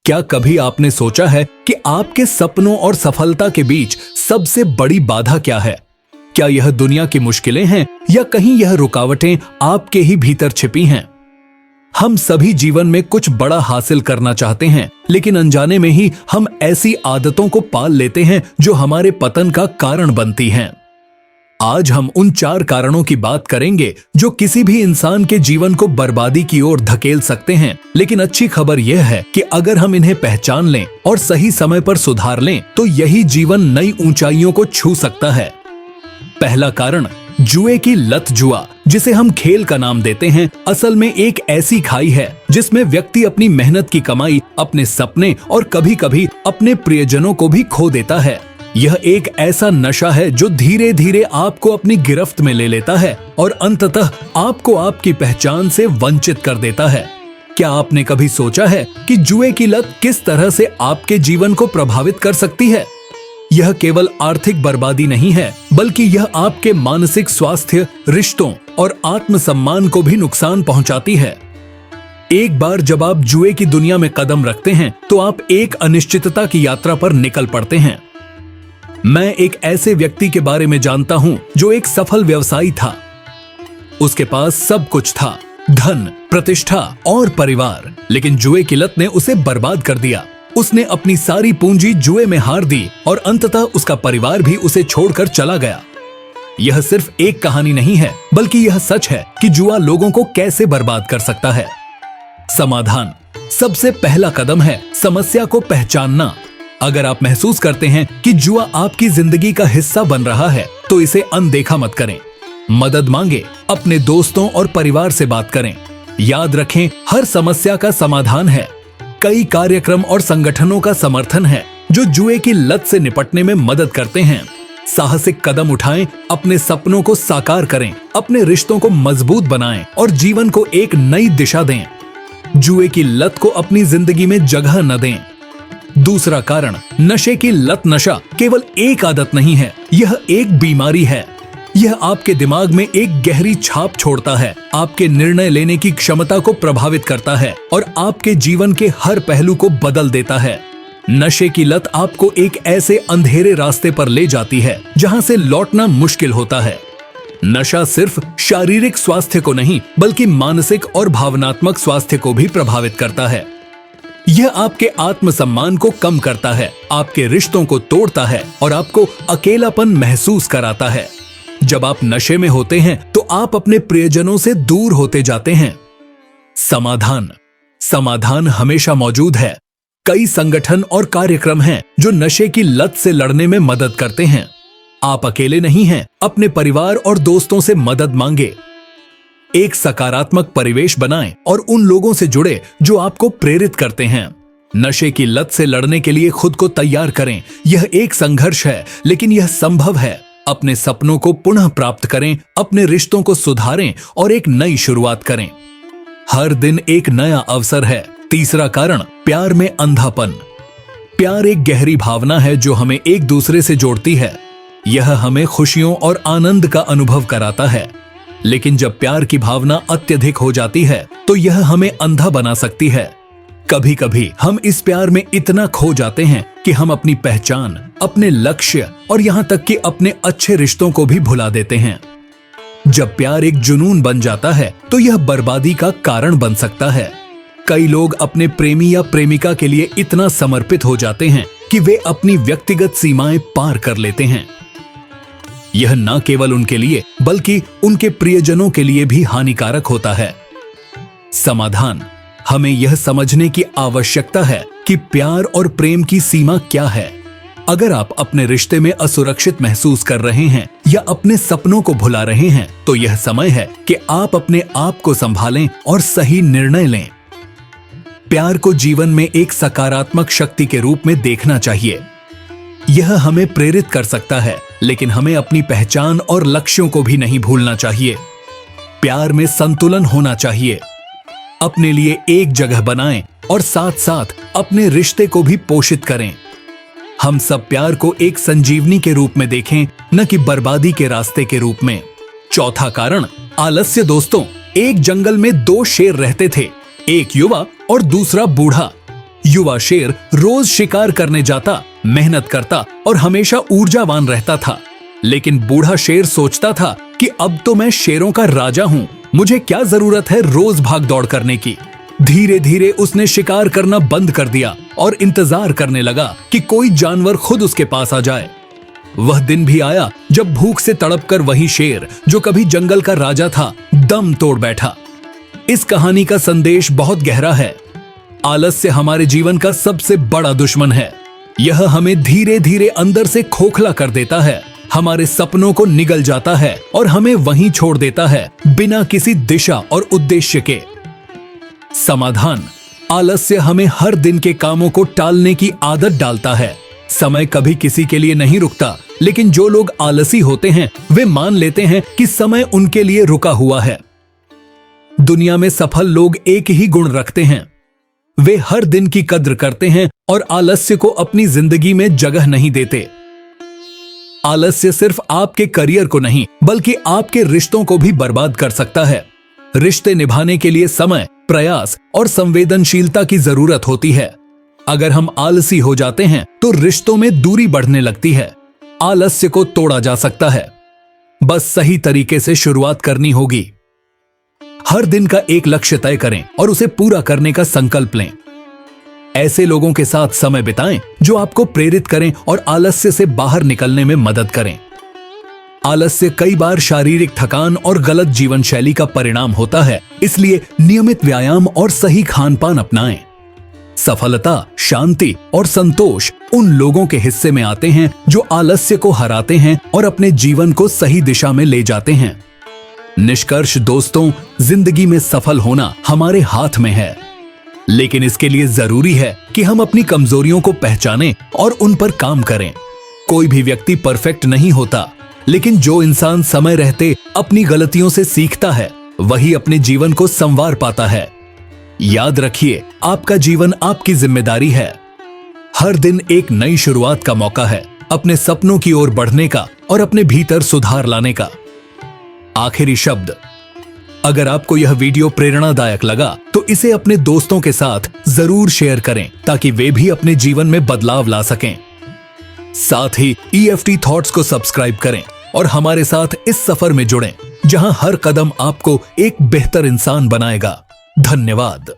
क्या कभी आपने सोचा है कि आपके सपनों और सफलता के बीच सबसे बड़ी बाधा क्या है? क्या यह दुनिया की मुश्किलें हैं या कहीं यह रुकावटें आपके ही भीतर छिपी हैं? हम सभी जीवन में कुछ बड़ा हासिल करना चाहते हैं, लेकिन अनजाने में ही हम ऐसी आदतों को पाल लेते हैं जो हमारे पतन का कारण बनती हैं। आज हम उन 4 कारणों की बात करेंगे जो किसी भी इंसान के जीवन को बर्बादी की ओर धकेल सकते हैं। लेकिन अच्छी खबर यह है कि अगर हम इन्हें पहचान लें और सही समय पर सुधार लें तो यही जीवन नई ऊंचाइयों को छू सकता है। पहला कारण, जुए की लत। जुआ, जिसे हम खेल का नाम देते हैं, असल में एक ऐसी खाई है जिसमें व्यक्ति अपनी मेहनत की कमाई, अपने सपने और कभी-कभी अपने प्रियजनों को भी खो देता है। यह एक ऐसा नशा है जो धीरे धीरे आपको अपनी गिरफ्त में ले लेता है और अंततः आपको आपकी पहचान से वंचित कर देता है। क्या आपने कभी सोचा है कि जुए की लत किस तरह से आपके जीवन को प्रभावित कर सकती है? यह केवल आर्थिक बर्बादी नहीं है, बल्कि यह आपके मानसिक स्वास्थ्य, रिश्तों और आत्मसम्मान को भी नुकसान पहुंचाती है। एक बार जब आप जुए की दुनिया में कदम रखते हैं तो आप एक अनिश्चितता की यात्रा पर निकल पड़ते हैं। मैं एक ऐसे व्यक्ति के बारे में जानता हूं जो एक सफल व्यवसायी था। उसके पास सब कुछ था, धन, प्रतिष्ठा और परिवार, लेकिन जुए की लत ने उसे बर्बाद कर दिया। उसने अपनी सारी पूंजी जुए में हार दी और अंततः उसका परिवार भी उसे छोड़कर चला गया। यह सिर्फ एक कहानी नहीं है, बल्कि यह सच है कि जुआ लोगों को कैसे बर्बाद कर सकता है। समाधान, सबसे पहला कदम है समस्या को पहचानना। अगर आप महसूस करते हैं कि जुआ आपकी जिंदगी का हिस्सा बन रहा है तो इसे अनदेखा मत करें। मदद मांगे, अपने दोस्तों और परिवार से बात करें। याद रखें, हर समस्या का समाधान है। कई कार्यक्रम और संगठनों का समर्थन है जो जुए की लत से निपटने में मदद करते हैं। साहसिक कदम उठाएं, अपने सपनों को साकार करें, अपने रिश्तों को मजबूत बनाएं और जीवन को एक नई दिशा दें। जुए की लत को अपनी जिंदगी में जगह न दें। दूसरा कारण, नशे की लत। नशा केवल एक आदत नहीं है, यह एक बीमारी है। यह आपके दिमाग में एक गहरी छाप छोड़ता है, आपके निर्णय लेने की क्षमता को प्रभावित करता है और आपके जीवन के हर पहलू को बदल देता है। नशे की लत आपको एक ऐसे अंधेरे रास्ते पर ले जाती है जहां से लौटना मुश्किल होता है। नशा सिर्फ शारीरिक स्वास्थ्य को नहीं, बल्कि मानसिक और भावनात्मक स्वास्थ्य को भी प्रभावित करता है। यह आपके आत्मसम्मान को कम करता है, आपके रिश्तों को तोड़ता है और आपको अकेलापन महसूस कराता है। जब आप नशे में होते हैं तो आप अपने प्रियजनों से दूर होते जाते हैं। समाधान हमेशा मौजूद है। कई संगठन और कार्यक्रम हैं जो नशे की लत से लड़ने में मदद करते हैं। आप अकेले नहीं हैं, अपने परिवार और दोस्तों से मदद मांगे। एक सकारात्मक परिवेश बनाएं और उन लोगों से जुड़े जो आपको प्रेरित करते हैं। नशे की लत से लड़ने के लिए खुद को तैयार करें। यह एक संघर्ष है, लेकिन यह संभव है। अपने सपनों को पुनः प्राप्त करें, अपने रिश्तों को सुधारें और एक नई शुरुआत करें। हर दिन एक नया अवसर है। तीसरा कारण, प्यार में अंधापन। प्यार एक गहरी भावना है जो हमें एक दूसरे से जोड़ती है। यह हमें खुशियों और आनंद का अनुभव कराता है, लेकिन जब प्यार की भावना अत्यधिक हो जाती है तो यह हमें अंधा बना सकती है। कभी कभी हम इस प्यार में इतना खो जाते हैं कि हम अपनी पहचान, अपने लक्ष्य और यहाँ तक कि अपने अच्छे रिश्तों को भी भुला देते हैं। जब प्यार एक जुनून बन जाता है तो यह बर्बादी का कारण बन सकता है। कई लोग अपने प्रेमी या प्रेमिका के लिए इतना समर्पित हो जाते हैं कि वे अपनी व्यक्तिगत सीमाएं पार कर लेते हैं। यह न केवल उनके लिए बल्कि उनके प्रियजनों के लिए भी हानिकारक होता है। समाधान, हमें यह समझने की आवश्यकता है कि प्यार और प्रेम की सीमा क्या है। अगर आप अपने रिश्ते में असुरक्षित महसूस कर रहे हैं या अपने सपनों को भुला रहे हैं तो यह समय है कि आप अपने आप को संभालें और सही निर्णय लें। प्यार को जीवन में एक सकारात्मक शक्ति के रूप में देखना चाहिए। यह हमें प्रेरित कर सकता है, लेकिन हमें अपनी पहचान और लक्ष्यों को भी नहीं भूलना चाहिए। प्यार में संतुलन होना चाहिए। अपने लिए एक जगह बनाएं और साथ साथ अपने रिश्ते को भी पोषित करें। हम सब प्यार को एक संजीवनी के रूप में देखें, न कि बर्बादी के रास्ते के रूप में। चौथा कारण, आलस्य। दोस्तों, एक जंगल में 2 शेर रहते थे, एक युवा और दूसरा बूढ़ा। युवा शेर रोज शिकार करने जाता, मेहनत करता और हमेशा ऊर्जावान रहता था। लेकिन बूढ़ा शेर सोचता था कि अब तो मैं शेरों का राजा हूँ, मुझे क्या जरूरत है रोज भाग दौड़ करने की। धीरे धीरे उसने शिकार करना बंद कर दिया और इंतजार करने लगा कि कोई जानवर खुद उसके पास आ जाए। वह दिन भी आया जब भूख से तड़पकर वही शेर जो कभी जंगल का राजा था, दम तोड़ बैठा। इस कहानी का संदेश बहुत गहरा है। आलस्य हमारे जीवन का सबसे बड़ा दुश्मन है। यह हमें धीरे धीरे अंदर से खोखला कर देता है, हमारे सपनों को निगल जाता है और हमें वहीं छोड़ देता है बिना किसी दिशा और उद्देश्य के। समाधान: आलस्य हमें हर दिन के कामों को टालने की आदत डालता है। समय कभी किसी के लिए नहीं रुकता, लेकिन जो लोग आलसी होते हैं वे मान लेते हैं कि समय उनके लिए रुका हुआ है। दुनिया में सफल लोग एक ही गुण रखते हैं, वे हर दिन की कद्र करते हैं और आलस्य को अपनी जिंदगी में जगह नहीं देते। आलस्य सिर्फ आपके करियर को नहीं बल्कि आपके रिश्तों को भी बर्बाद कर सकता है। रिश्ते निभाने के लिए समय, प्रयास और संवेदनशीलता की जरूरत होती है। अगर हम आलसी हो जाते हैं तो रिश्तों में दूरी बढ़ने लगती है। आलस्य को तोड़ा जा सकता है, बस सही तरीके से शुरुआत करनी होगी। हर दिन का एक लक्ष्य तय करें और उसे पूरा करने का संकल्प लें। ऐसे लोगों के साथ समय बिताएं जो आपको प्रेरित करें और आलस्य से बाहर निकलने में मदद करें। आलस्य कई बार शारीरिक थकान और गलत जीवन शैली का परिणाम होता है, इसलिए नियमित व्यायाम और सही खान-पान अपनाएं। सफलता, शांति और संतोष उन लोगों के हिस्से में आते हैं जो आलस्य को हराते हैं और अपने जीवन को सही दिशा में ले जाते हैं। निष्कर्ष दोस्तों, जिंदगी में सफल होना हमारे हाथ में है, लेकिन इसके लिए जरूरी है कि हम अपनी कमजोरियों को पहचानें और उन पर काम करें। कोई भी व्यक्ति परफेक्ट नहीं होता, लेकिन जो इंसान समय रहते अपनी गलतियों से सीखता है वही अपने जीवन को संवार पाता है। याद रखिए, आपका जीवन आपकी जिम्मेदारी है। हर दिन एक नई शुरुआत का मौका है, अपने सपनों की ओर बढ़ने का और अपने भीतर सुधार लाने का। आखिरी शब्द: अगर आपको यह वीडियो प्रेरणादायक लगा तो इसे अपने दोस्तों के साथ जरूर शेयर करें ताकि वे भी अपने जीवन में बदलाव ला सकें। साथ ही EFT थॉट्स को सब्सक्राइब करें और हमारे साथ इस सफर में जुड़ें जहां हर कदम आपको एक बेहतर इंसान बनाएगा। धन्यवाद।